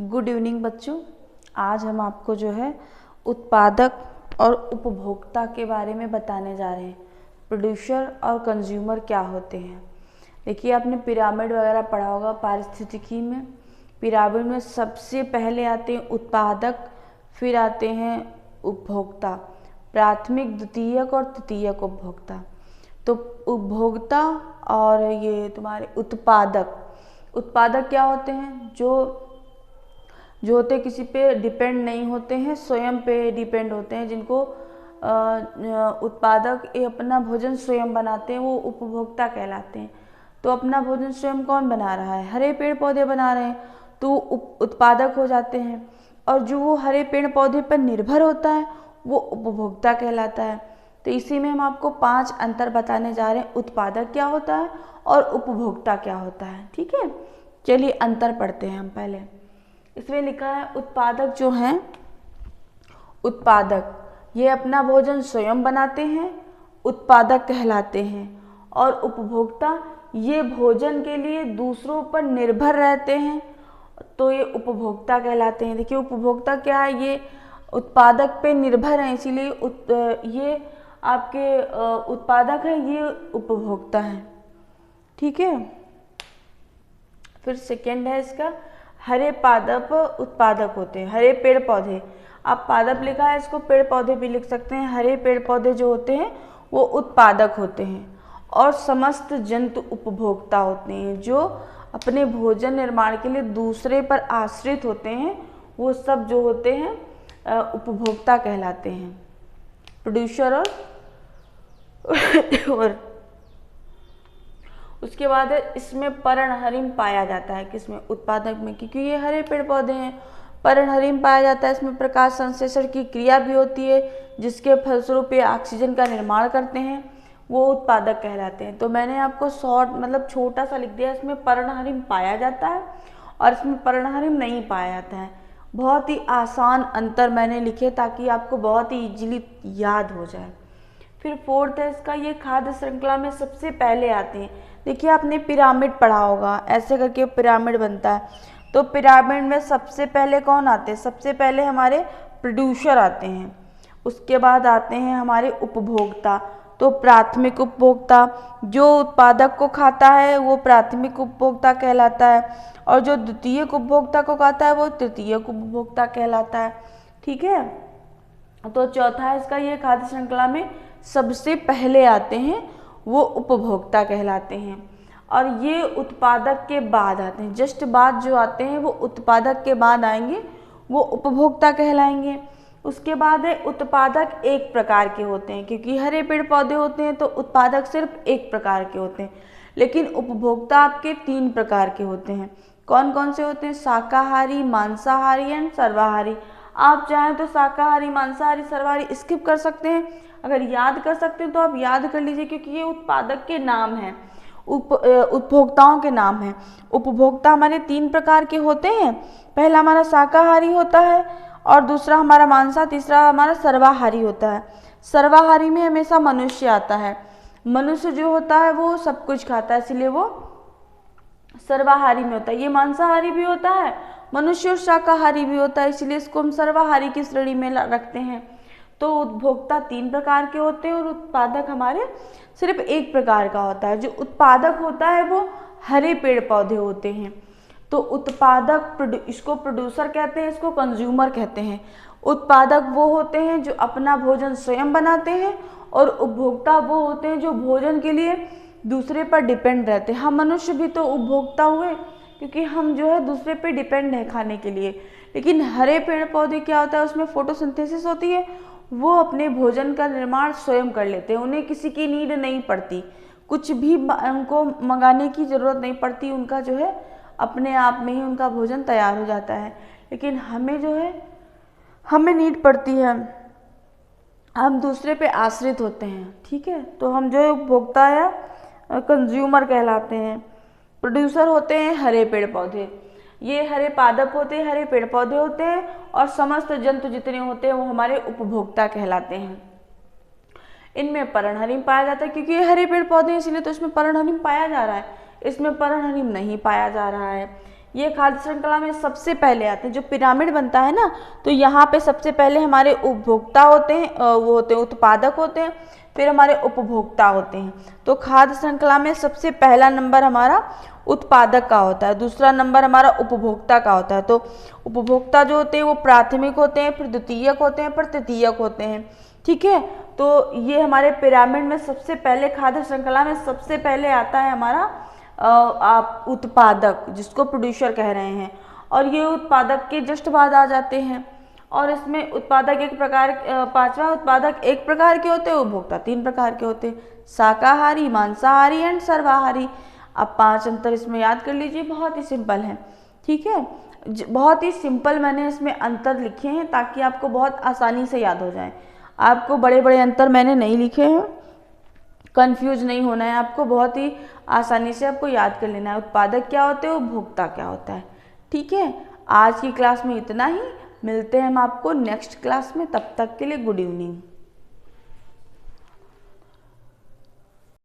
Good evening बच्चों। आज हम आपको जो है उत्पादक और उपभोक्ता के बारे में बताने जा रहे हैं। प्रोड्यूसर और कंज्यूमर क्या होते हैं। देखिए, आपने पिरामिड वगैरह पढ़ा होगा पारिस्थितिकी में। पिरामिड में सबसे पहले आते हैं उत्पादक, फिर आते हैं उपभोक्ता, प्राथमिक, द्वितीयक और तृतीयक उपभोक्ता। तो उपभोक्ता और ये तुम्हारे उत्पादक क्या होते हैं? जो होते किसी पे डिपेंड नहीं होते हैं, स्वयं पे डिपेंड होते हैं। जिनको उत्पादक ये अपना भोजन स्वयं बनाते हैं, वो उपभोक्ता कहलाते हैं। तो अपना भोजन स्वयं कौन बना रहा है? हरे पेड़ पौधे बना रहे हैं, तो उत्पादक हो जाते हैं। और जो वो हरे पेड़ पौधे पर निर्भर होता है वो उपभोक्ता कहलाता है। तो इसी में हम आपको 5 अंतर बताने जा रहे हैं। उत्पादक क्या होता है और उपभोक्ता क्या होता है। ठीक है, चलिए अंतर पढ़ते हैं हम पहले। इसमें लिखा है उत्पादक जो हैं, उत्पादक ये अपना भोजन स्वयं बनाते हैं, उत्पादक कहलाते हैं। और उपभोक्ता ये भोजन के लिए दूसरों पर निर्भर रहते हैं, तो ये उपभोक्ता कहलाते हैं। देखिए, उपभोक्ता क्या है? ये उत्पादक पे निर्भर है, इसीलिए ये आपके उत्पादक है, ये उपभोक्ता है। ठीक है, फिर सेकेंड है इसका, हरे पादप उत्पादक होते हैं। हरे पेड़ पौधे, आप पादप लिखा है, इसको पेड़ पौधे भी लिख सकते हैं। हरे पेड़ पौधे जो होते हैं वो उत्पादक होते हैं। और समस्त जंतु उपभोक्ता होते हैं। जो अपने भोजन निर्माण के लिए दूसरे पर आश्रित होते हैं, वो सब जो होते हैं उपभोक्ता कहलाते हैं। प्रोड्यूसर और उसके बाद इसमें पर्णहरिम पाया जाता है। किसमें? उत्पादक में, क्योंकि ये हरे पेड़ पौधे हैं। पर्णहरिम पाया जाता है, इसमें प्रकाश संश्लेषण की क्रिया भी होती है, जिसके फलस्वरूप ये ऑक्सीजन का निर्माण करते हैं, वो उत्पादक कहलाते हैं। तो मैंने आपको शॉर्ट मतलब छोटा सा लिख दिया, इसमें पर्णहरिम पाया जाता है और इसमें पर्णहरिम नहीं पाया जाता है। बहुत ही आसान अंतर मैंने लिखे ताकि आपको बहुत ही इजीली याद हो जाए। फिर फोर्थ है इसका, ये खाद्य श्रृंखला में सबसे पहले आते हैं। देखिए, आपने पिरामिड पढ़ा होगा, ऐसे करके पिरामिड बनता है। तो पिरामिड में सबसे पहले कौन आते हैं? सबसे पहले हमारे प्रोड्यूसर आते हैं, उसके बाद आते हैं हमारे उपभोक्ता। तो प्राथमिक उपभोक्ता जो उत्पादक को खाता है वो प्राथमिक उपभोक्ता कहलाता है, और जो द्वितीयक उपभोक्ता को खाता है वो तृतीयक उपभोक्ता कहलाता है। ठीक है, तो चौथा है इसका, ये खाद्य श्रृंखला में सबसे पहले आते हैं वो उपभोक्ता कहलाते हैं। और ये उत्पादक के बाद आते हैं, जस्ट बाद जो आते हैं वो उत्पादक के बाद आएंगे, वो उपभोक्ता कहलाएंगे। उसके बाद है उत्पादक एक प्रकार के होते हैं, क्योंकि हरे पेड़ पौधे होते हैं तो उत्पादक सिर्फ एक प्रकार के होते हैं। लेकिन उपभोक्ता आपके 3 प्रकार के होते हैं। कौन कौन से होते हैं? शाकाहारी, मांसाहारी एंड सर्वाहारी। आप चाहें तो शाकाहारी, मांसाहारी, सर्वाहारी स्किप कर सकते हैं। अगर याद कर सकते हैं तो आप याद कर लीजिए, क्योंकि ये उत्पादक के नाम हैं, उपभोक्ताओं के नाम हैं। उपभोक्ता हमारे 3 प्रकार के होते हैं। पहला हमारा शाकाहारी होता है, और दूसरा हमारा मांसा, तीसरा हमारा सर्वाहारी होता है। सर्वाहारी में हमेशा मनुष्य आता है। मनुष्य जो होता है वो सब कुछ खाता है, इसलिए वो सर्वाहारी में होता है। ये मांसाहारी भी होता है, मनुष्य और शाकाहारी भी होता है, इसलिए इसको हम सर्वाहारी की श्रेणी में रखते हैं। तो उपभोक्ता 3 प्रकार के होते हैं और उत्पादक हमारे सिर्फ एक प्रकार का होता है। जो उत्पादक होता है वो हरे पेड़ पौधे होते हैं। तो उत्पादक, इसको प्रोड्यूसर कहते हैं, इसको कंज्यूमर कहते हैं। उत्पादक वो होते हैं जो अपना भोजन स्वयं बनाते हैं, और उपभोक्ता वो होते हैं जो भोजन के लिए दूसरे पर डिपेंड रहते हैं। हम मनुष्य भी तो उपभोक्ता हुए, क्योंकि हम जो है दूसरे पे डिपेंड है खाने के लिए। लेकिन हरे पेड़ पौधे क्या होता है, उसमें फोटोसिंथेसिस होती है, वो अपने भोजन का निर्माण स्वयं कर लेते हैं। उन्हें किसी की नीड नहीं पड़ती, कुछ भी उनको मंगाने की ज़रूरत नहीं पड़ती। उनका जो है अपने आप में ही उनका भोजन तैयार हो जाता है। लेकिन हमें जो है, हमें नीड पड़ती है, हम दूसरे पे आश्रित होते हैं। ठीक है, तो हम जो है उपभोक्ता या कंज्यूमर कहलाते हैं। प्रोड्यूसर होते हैं हरे पेड़ पौधे, ये हरे पादप होते हैं, हरे पेड़ पौधे होते हैं, और समस्त जंतु जितने होते हैं वो हमारे उपभोक्ता कहलाते हैं। इनमें पर्णहरिम पाया जाता है, क्योंकि ये हरे पेड़ पौधे हैं इसलिए तो इसमें पर्णहरिम पाया जा रहा है, इसमें पर्णहरिम नहीं पाया जा रहा है। ये खाद्य श्रृंखला में सबसे पहले आते हैं। जो पिरामिड बनता है ना, तो यहाँ पे सबसे पहले हमारे उपभोक्ता होते हैं, वो होते हैं उत्पादक होते हैं, फिर हमारे उपभोक्ता होते हैं। तो खाद्य श्रृंखला में सबसे पहला नंबर हमारा उत्पादक का होता है, दूसरा नंबर हमारा उपभोक्ता का होता है। तो उपभोक्ता जो होते हैं वो प्राथमिक होते हैं, फिर द्वितीयक होते हैं, फिर तृतीयक होते हैं। ठीक है, तो ये हमारे पिरामिड में सबसे पहले, खाद्य श्रृंखला में सबसे पहले आता है हमारा उत्पादक, जिसको प्रोड्यूसर कह रहे हैं, और ये उत्पादक के जस्ट बाद आ जाते हैं। और इसमें उत्पादक एक प्रकार, पांचवा उत्पादक एक प्रकार के होते हैं, उपभोक्ता 3 प्रकार के होते हैं, शाकाहारी, मांसाहारी एंड सर्वाहारी। अब 5 अंतर इसमें याद कर लीजिए, बहुत ही सिंपल है। ठीक है, बहुत ही सिंपल मैंने इसमें अंतर लिखे हैं ताकि आपको बहुत आसानी से याद हो जाए। आपको बड़े बड़े अंतर मैंने नहीं लिखे हैं, कंफ्यूज नहीं होना है आपको, बहुत ही आसानी से आपको याद कर लेना है उत्पादक क्या होते हैं, उपभोक्ता क्या होता है। ठीक है, आज की क्लास में इतना ही, मिलते हैं हम आपको नेक्स्ट क्लास में, तब तक के लिए गुड इवनिंग।